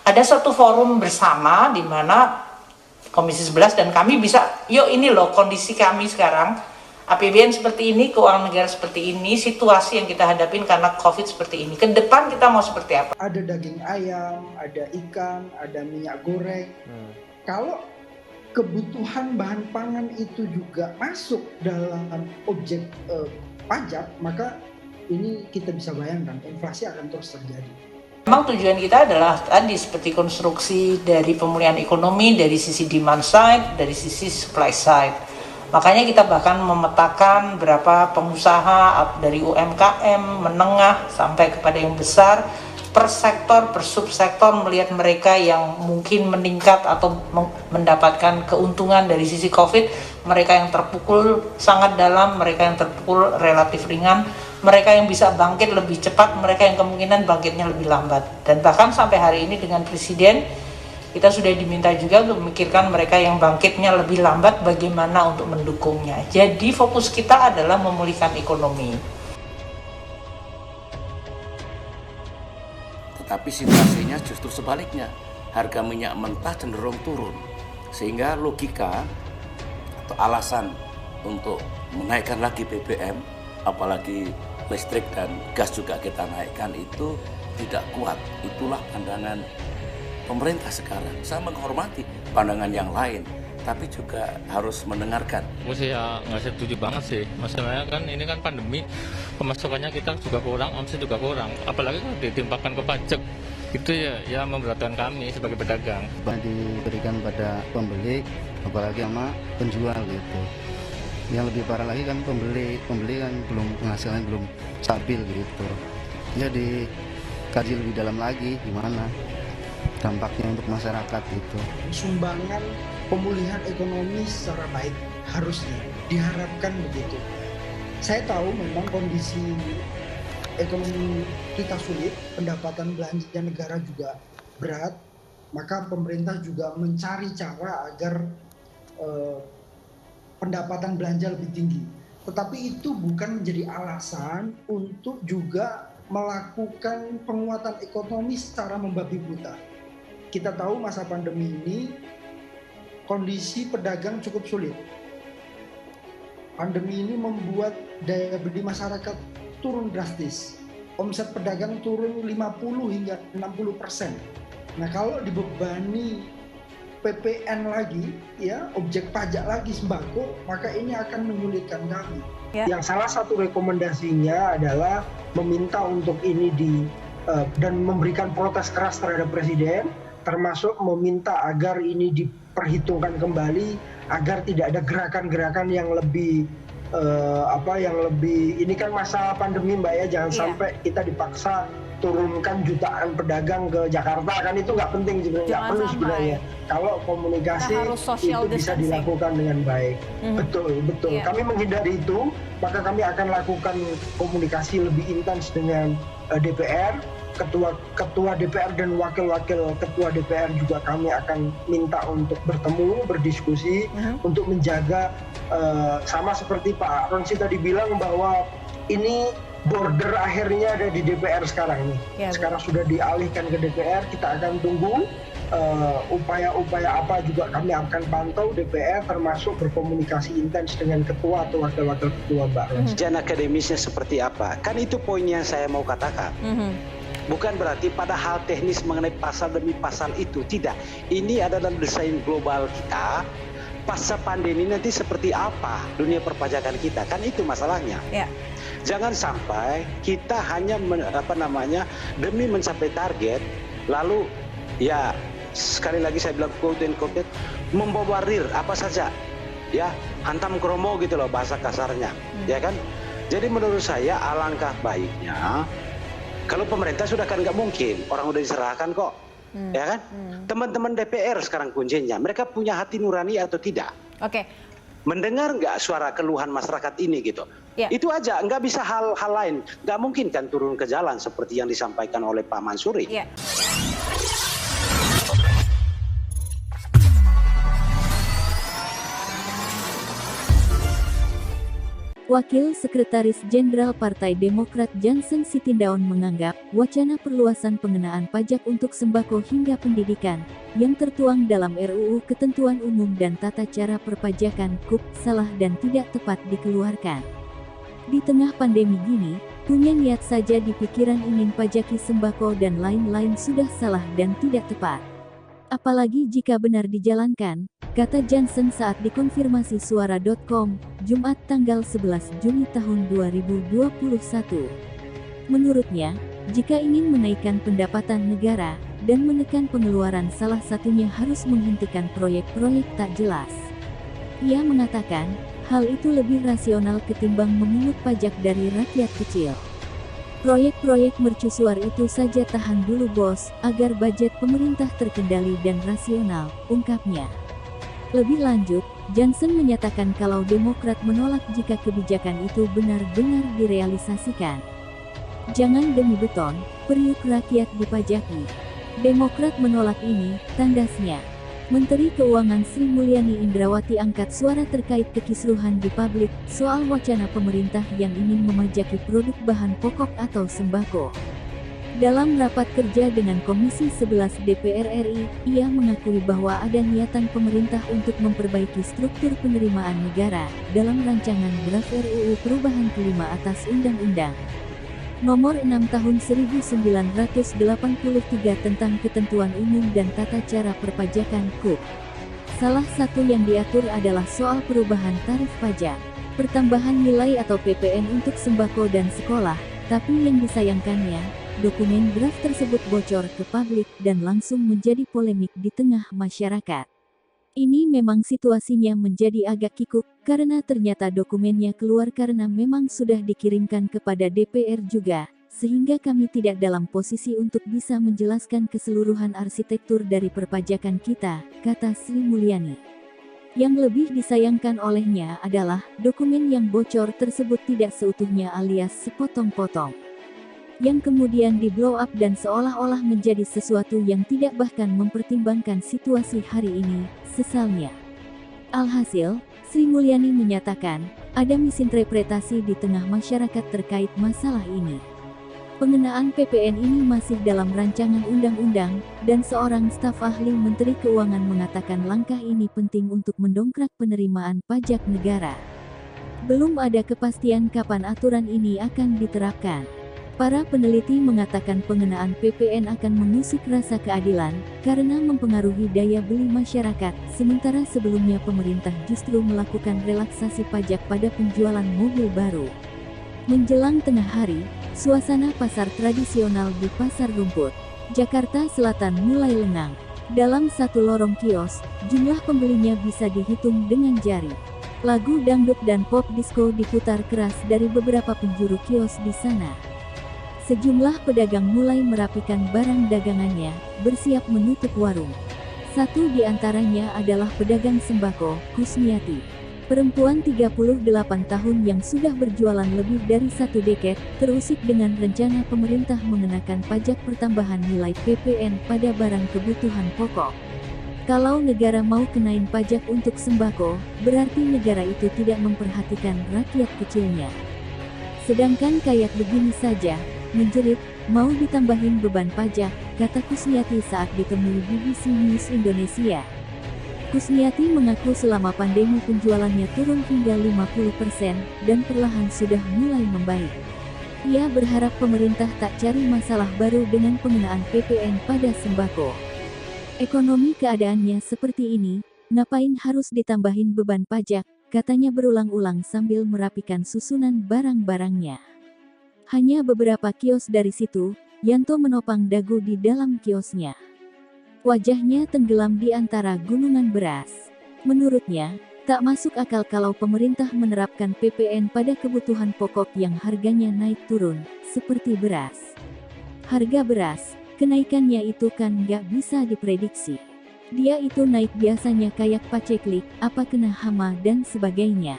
ada satu forum bersama di mana Komisi 11 dan kami bisa, yuk ini loh kondisi kami sekarang, APBN seperti ini, keuangan negara seperti ini, situasi yang kita hadapin karena COVID seperti ini. Ke depan kita mau seperti apa? Ada daging ayam, ada ikan, ada minyak goreng. Kalau kebutuhan bahan pangan itu juga masuk dalam objek pajak, maka ini kita bisa bayangkan inflasi akan terus terjadi. Memang tujuan kita adalah tadi seperti konstruksi dari pemulihan ekonomi dari sisi demand side, dari sisi supply side. Makanya kita bahkan memetakan berapa pengusaha dari UMKM, menengah sampai kepada yang besar, per sektor, per subsektor melihat mereka yang mungkin meningkat atau mendapatkan keuntungan dari sisi COVID, mereka yang terpukul sangat dalam, mereka yang terpukul relatif ringan, mereka yang bisa bangkit lebih cepat, mereka yang kemungkinan bangkitnya lebih lambat. Dan bahkan sampai hari ini dengan Presiden, kita sudah diminta juga untuk memikirkan mereka yang bangkitnya lebih lambat, bagaimana untuk mendukungnya. Jadi fokus kita adalah memulihkan ekonomi. Tetapi situasinya justru sebaliknya, harga minyak mentah cenderung turun. Sehingga logika atau alasan untuk menaikkan lagi BBM, apalagi listrik dan gas juga kita naikkan itu tidak kuat. Itulah pandangan pemerintah sekarang. Saya menghormati pandangan yang lain, tapi juga harus mendengarkan. Gue ya nggak setuju banget sih. Masalahnya kan ini kan pandemi, pemasukannya kita juga kurang, omset juga kurang. Apalagi kalau ditimpakan ke pajak, itu ya memberatkan kami sebagai pedagang. Diberikan pada pembeli, apalagi sama penjual gitu. Yang lebih parah lagi kan pembeli kan penghasilannya belum stabil gitu. Jadi kaji lebih dalam lagi gimana dampaknya untuk masyarakat gitu. Sumbangan pemulihan ekonomi secara baik harusnya diharapkan begitu. Saya tahu memang kondisi ekonomi kita sulit, pendapatan belanja negara juga berat, maka pemerintah juga mencari cara agar pendapatan belanja lebih tinggi. Tetapi itu bukan menjadi alasan untuk juga melakukan penguatan ekonomi secara membabi buta. Kita tahu masa pandemi ini kondisi pedagang cukup sulit. Pandemi ini membuat daya beli masyarakat turun drastis. Omset pedagang turun 50 hingga 60%. Nah, kalau dibebani PPN lagi, ya objek pajak lagi sembako, maka ini akan menyulitkan kami. Ya. Yang salah satu rekomendasinya adalah meminta untuk ini dan memberikan protes keras terhadap Presiden, termasuk meminta agar ini diperhitungkan kembali agar tidak ada gerakan-gerakan yang lebih ini kan masa pandemi Mbak ya, jangan sampai kita dipaksa turunkan jutaan pedagang ke Jakarta, kan itu nggak penting sebenarnya, nggak perlu sebenarnya. Kalau komunikasi itu bisa dilakukan dengan baik. Betul. Yeah. Kami menghindari itu, maka kami akan lakukan komunikasi lebih intens dengan DPR, ketua DPR dan wakil-wakil ketua DPR juga kami akan minta untuk bertemu, berdiskusi untuk menjaga sama seperti Pak Ronsi tadi bilang bahwa ini border akhirnya ada di DPR sekarang ini. Ya, sekarang sudah dialihkan ke DPR, kita akan tunggu upaya-upaya apa juga kami akan pantau DPR, termasuk berkomunikasi intens dengan ketua atau wakil-wakil ketua Mbak Ronsi. Kajian akademisnya seperti apa? Kan itu poin yang saya mau katakan. Bukan berarti pada hal teknis mengenai pasal demi pasal itu, tidak. Ini adalah desain global kita. Pasca pandemi nanti seperti apa dunia perpajakan kita, kan itu masalahnya. Ya. Jangan sampai kita hanya demi mencapai target, lalu ya sekali lagi saya bilang quote and quote, membobardir apa saja, ya hantam kromo gitu loh bahasa kasarnya, ya kan. Jadi menurut saya alangkah baiknya kalau pemerintah sudah kan nggak mungkin, orang udah diserahkan kok, ya kan. Teman-teman DPR sekarang kuncinya, mereka punya hati nurani atau tidak? Oke. Mendengar nggak suara keluhan masyarakat ini gitu? Ya. Itu aja, nggak bisa hal-hal lain. Nggak mungkin kan turun ke jalan seperti yang disampaikan oleh Pak Mansuri. Ya. Wakil Sekretaris Jenderal Partai Demokrat Johnson Sitindaun menganggap, wacana perluasan pengenaan pajak untuk sembako hingga pendidikan, yang tertuang dalam RUU Ketentuan Umum dan Tata Cara Perpajakan (KUP) salah dan tidak tepat dikeluarkan. Di tengah pandemi gini, punya niat saja di pikiran ingin pajaki sembako dan lain-lain sudah salah dan tidak tepat. Apalagi jika benar dijalankan, kata Johnson saat dikonfirmasi suara.com, Jumat tanggal 11 Juni tahun 2021. Menurutnya, jika ingin menaikkan pendapatan negara dan menekan pengeluaran, salah satunya harus menghentikan proyek-proyek tak jelas. Ia mengatakan, hal itu lebih rasional ketimbang memungut pajak dari rakyat kecil. Proyek-proyek mercusuar itu saja tahan dulu bos, agar budget pemerintah terkendali dan rasional, ungkapnya. Lebih lanjut, Johnson menyatakan kalau Demokrat menolak jika kebijakan itu benar-benar direalisasikan. Jangan demi beton, periuk rakyat dipajaki. Demokrat menolak ini, tandasnya. Menteri Keuangan Sri Mulyani Indrawati angkat suara terkait kekisruhan di publik soal wacana pemerintah yang ingin memajaki produk bahan pokok atau sembako. Dalam rapat kerja dengan Komisi 11 DPR RI, ia mengakui bahwa ada niatan pemerintah untuk memperbaiki struktur penerimaan negara dalam rancangan draft RUU perubahan kelima atas Undang-Undang Nomor 6 Tahun 1983 tentang Ketentuan Umum dan Tata Cara Perpajakan (KUP). Salah satu yang diatur adalah soal perubahan tarif pajak, pertambahan nilai atau PPN untuk sembako dan sekolah, tapi yang disayangkannya, dokumen draft tersebut bocor ke publik dan langsung menjadi polemik di tengah masyarakat. Ini memang situasinya menjadi agak kikuk, karena ternyata dokumennya keluar karena memang sudah dikirimkan kepada DPR juga, sehingga kami tidak dalam posisi untuk bisa menjelaskan keseluruhan arsitektur dari perpajakan kita, kata Sri Mulyani. Yang lebih disayangkan olehnya adalah, dokumen yang bocor tersebut tidak seutuhnya alias sepotong-potong, yang kemudian di-blow up dan seolah-olah menjadi sesuatu yang tidak bahkan mempertimbangkan situasi hari ini, sesalnya. Alhasil, Sri Mulyani menyatakan, ada misinterpretasi di tengah masyarakat terkait masalah ini. Pengenaan PPN ini masih dalam rancangan undang-undang, dan seorang staf ahli Menteri Keuangan mengatakan langkah ini penting untuk mendongkrak penerimaan pajak negara. Belum ada kepastian kapan aturan ini akan diterapkan. Para peneliti mengatakan pengenaan PPN akan mengusik rasa keadilan, karena mempengaruhi daya beli masyarakat, sementara sebelumnya pemerintah justru melakukan relaksasi pajak pada penjualan mobil baru. Menjelang tengah hari, suasana pasar tradisional di Pasar Rumput, Jakarta Selatan mulai lengang. Dalam satu lorong kios, jumlah pembelinya bisa dihitung dengan jari. Lagu dangdut dan pop disco diputar keras dari beberapa penjuru kios di sana. Sejumlah pedagang mulai merapikan barang dagangannya, bersiap menutup warung. Satu di antaranya adalah pedagang sembako, Kusmiati. Perempuan 38 tahun yang sudah berjualan lebih dari 1 dekade, terusik dengan rencana pemerintah mengenakan pajak pertambahan nilai PPN pada barang kebutuhan pokok. Kalau negara mau kenain pajak untuk sembako, berarti negara itu tidak memperhatikan rakyat kecilnya. Sedangkan kayak begini saja, menjerit, mau ditambahin beban pajak, kata Kusmiati saat ditemui BBC News Indonesia. Kusmiati mengaku selama pandemi penjualannya turun hingga 50% dan perlahan sudah mulai membaik. Ia berharap pemerintah tak cari masalah baru dengan pengenaan PPN pada sembako. Ekonomi keadaannya seperti ini, ngapain harus ditambahin beban pajak, katanya berulang-ulang sambil merapikan susunan barang-barangnya. Hanya beberapa kios dari situ, Yanto menopang dagu di dalam kiosnya. Wajahnya tenggelam di antara gunungan beras. Menurutnya, tak masuk akal kalau pemerintah menerapkan PPN pada kebutuhan pokok yang harganya naik turun, seperti beras. Harga beras, kenaikannya itu kan nggak bisa diprediksi. Dia itu naik biasanya kayak paceklik, apa kena hama dan sebagainya.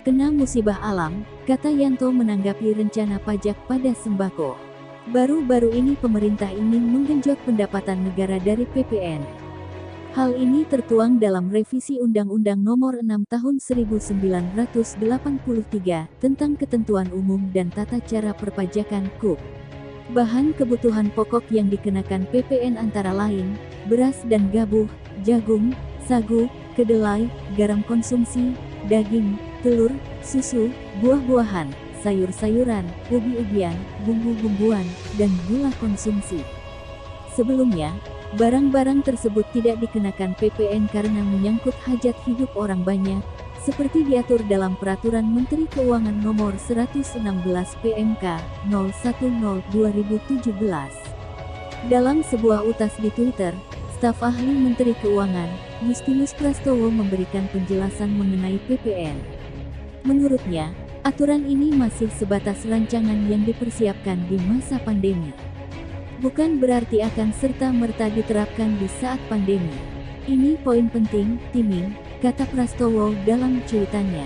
Kena musibah alam, kata Yanto menanggapi rencana pajak pada sembako. Baru-baru ini pemerintah ingin menggenjot pendapatan negara dari PPN. Hal ini tertuang dalam Revisi Undang-Undang Nomor 6 Tahun 1983 tentang Ketentuan Umum dan Tata Cara Perpajakan (KUP). Bahan kebutuhan pokok yang dikenakan PPN antara lain, beras dan gabuh, jagung, sagu, kedelai, garam konsumsi, daging, telur, susu, buah-buahan, sayur-sayuran, ubi-ubian, bumbu-bumbuan, dan gula konsumsi. Sebelumnya, barang-barang tersebut tidak dikenakan PPN karena menyangkut hajat hidup orang banyak, seperti diatur dalam Peraturan Menteri Keuangan Nomor 116 PMK 010/2017. Dalam sebuah utas di Twitter, staf ahli Menteri Keuangan, Justinus Prastowo memberikan penjelasan mengenai PPN. Menurutnya, aturan ini masih sebatas rancangan yang dipersiapkan di masa pandemi. Bukan berarti akan serta-merta diterapkan di saat pandemi. Ini poin penting, timing, kata Prastowo dalam cuitannya.